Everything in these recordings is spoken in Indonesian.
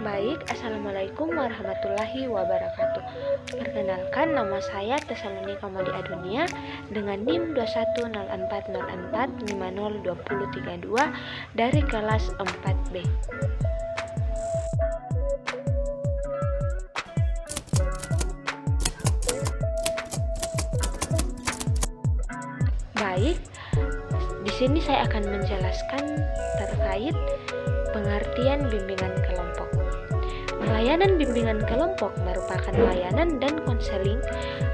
Baik, Assalamualaikum warahmatullahi wabarakatuh. Perkenalkan, nama saya Tesalonika Maudy Adunia dengan NIM 210404502032 dari kelas 4B. Baik, di sini saya akan menjelaskan terkait pengertian bimbingan kelompok. Layanan bimbingan kelompok merupakan layanan dan konseling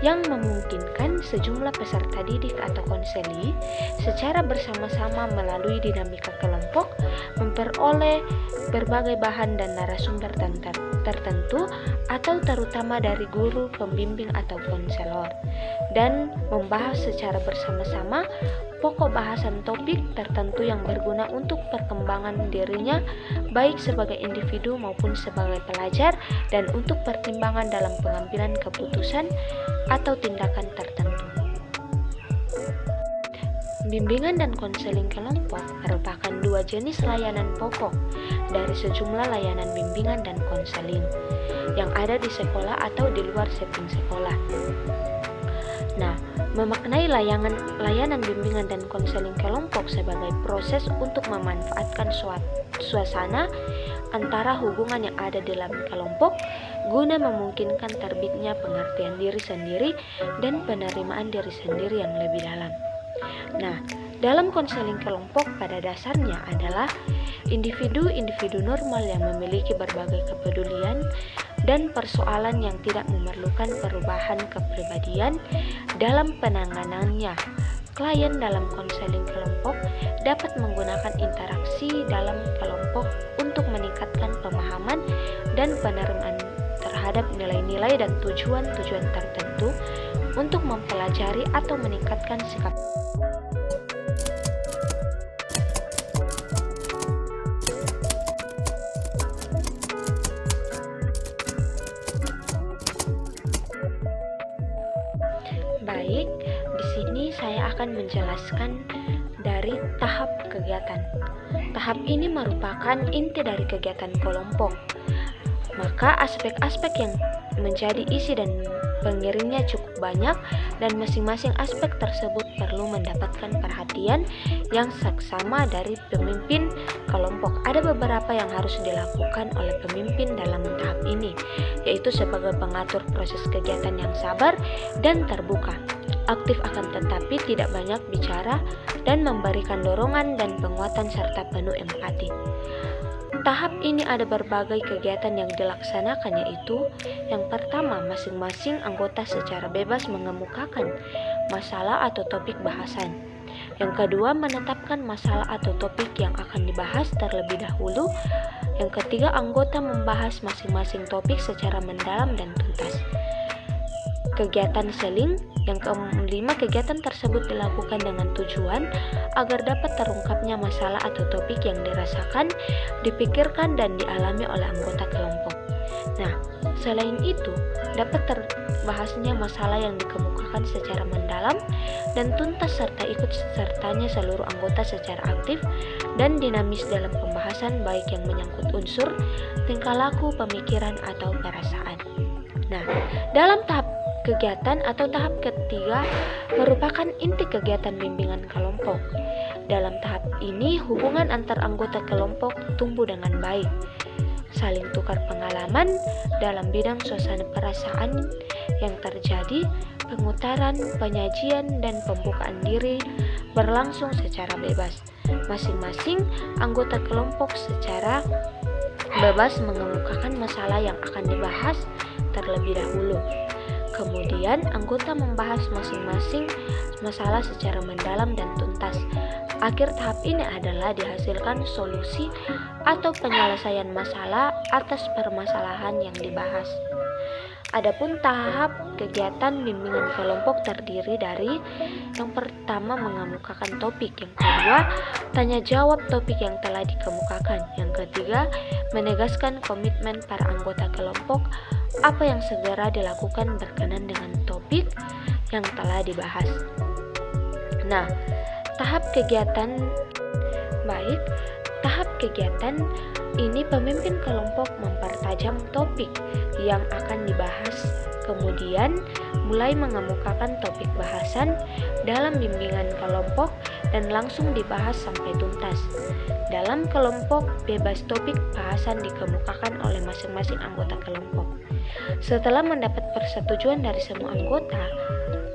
yang memungkinkan sejumlah peserta didik atau konseli secara bersama-sama melalui dinamika kelompok memperoleh berbagai bahan dan narasumber tertentu atau terutama dari guru, pembimbing atau konselor, dan membahas secara bersama-sama pokok bahasan topik tertentu yang berguna untuk perkembangan dirinya baik sebagai individu maupun sebagai pelajar dan untuk pertimbangan dalam pengambilan keputusan atau tindakan tertentu. Bimbingan dan konseling kelompok merupakan dua jenis layanan pokok dari sejumlah layanan bimbingan dan konseling yang ada di sekolah atau di luar setting sekolah. Nah, memaknai layanan bimbingan dan konseling kelompok sebagai proses untuk memanfaatkan suasana antara hubungan yang ada di dalam kelompok guna memungkinkan terbitnya pengertian diri sendiri dan penerimaan diri sendiri yang lebih dalam. Nah, dalam konseling kelompok pada dasarnya adalah individu-individu normal yang memiliki berbagai kepedulian dan persoalan yang tidak memerlukan perubahan kepribadian dalam penanganannya. Klien dalam konseling kelompok dapat menggunakan interaksi dalam kelompok untuk meningkatkan pemahaman dan penerimaan terhadap nilai-nilai dan tujuan-tujuan tertentu untuk mempelajari atau meningkatkan sikap. Baik, di sini saya akan menjelaskan dari tahap kegiatan. Tahap ini merupakan inti dari kegiatan kelompok. Maka aspek-aspek yang menjadi isi dan pengiringnya cukup banyak dan masing-masing aspek tersebut perlu mendapatkan perhatian yang saksama dari pemimpin kelompok. Ada beberapa yang harus dilakukan oleh pemimpin dalam tahap ini, yaitu sebagai pengatur proses kegiatan yang sabar dan terbuka, aktif akan tetapi tidak banyak bicara, dan memberikan dorongan dan penguatan serta penuh empati. Tahap ini ada berbagai kegiatan yang dilaksanakan, yaitu yang pertama, masing-masing anggota secara bebas mengemukakan masalah atau topik bahasan. Yang kedua, menetapkan masalah atau topik yang akan dibahas terlebih dahulu. Yang ketiga, anggota membahas masing-masing topik secara mendalam dan tuntas. Kegiatan seling. Yang kelima, kegiatan tersebut dilakukan dengan tujuan agar dapat terungkapnya masalah atau topik yang dirasakan, dipikirkan, dan dialami oleh anggota kelompok. Nah, selain itu, dapat terbahasnya masalah yang dikemukakan secara mendalam dan tuntas serta ikut sertanya seluruh anggota secara aktif dan dinamis dalam pembahasan baik yang menyangkut unsur, tingkah laku, pemikiran, atau perasaan. Nah, dalam tahap kegiatan atau tahap ketiga merupakan inti kegiatan bimbingan kelompok. Dalam tahap ini, hubungan antar anggota kelompok tumbuh dengan baik. Saling tukar pengalaman dalam bidang suasana perasaan yang terjadi, pengutaran, penyajian, dan pembukaan diri berlangsung secara bebas. Masing-masing anggota kelompok secara bebas mengemukakan masalah yang akan dibahas terlebih dahulu. Kemudian, anggota membahas masing-masing masalah secara mendalam dan tuntas. Akhir tahap ini adalah dihasilkan solusi atau penyelesaian masalah atas permasalahan yang dibahas. Adapun tahap kegiatan bimbingan kelompok terdiri dari yang pertama, mengemukakan topik, yang kedua, tanya jawab topik yang telah dikemukakan, yang ketiga, menegaskan komitmen para anggota kelompok apa yang segera dilakukan berkenan dengan topik yang telah dibahas. Nah, tahap kegiatan ini pemimpin kelompok mempertanyakan macam topik yang akan dibahas, kemudian mulai mengemukakan topik bahasan dalam bimbingan kelompok dan langsung dibahas sampai tuntas. Dalam kelompok, bebas topik bahasan dikemukakan oleh masing-masing anggota kelompok. Setelah mendapat persetujuan dari semua anggota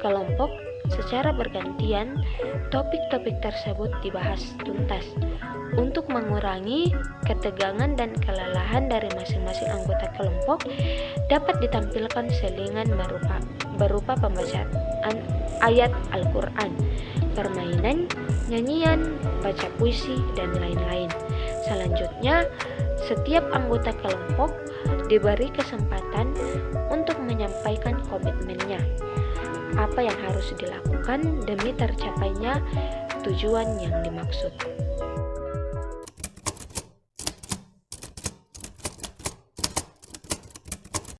kelompok, secara bergantian topik-topik tersebut dibahas tuntas. Untuk mengurangi ketegangan dan kelelahan dari masing-masing anggota kelompok, dapat ditampilkan selingan berupa pembacaan ayat Al-Quran, permainan, nyanyian, baca puisi, dan lain-lain. Selanjutnya, setiap anggota kelompok diberi kesempatan untuk menyampaikan komitmennya, apa yang harus dilakukan demi tercapainya tujuan yang dimaksud.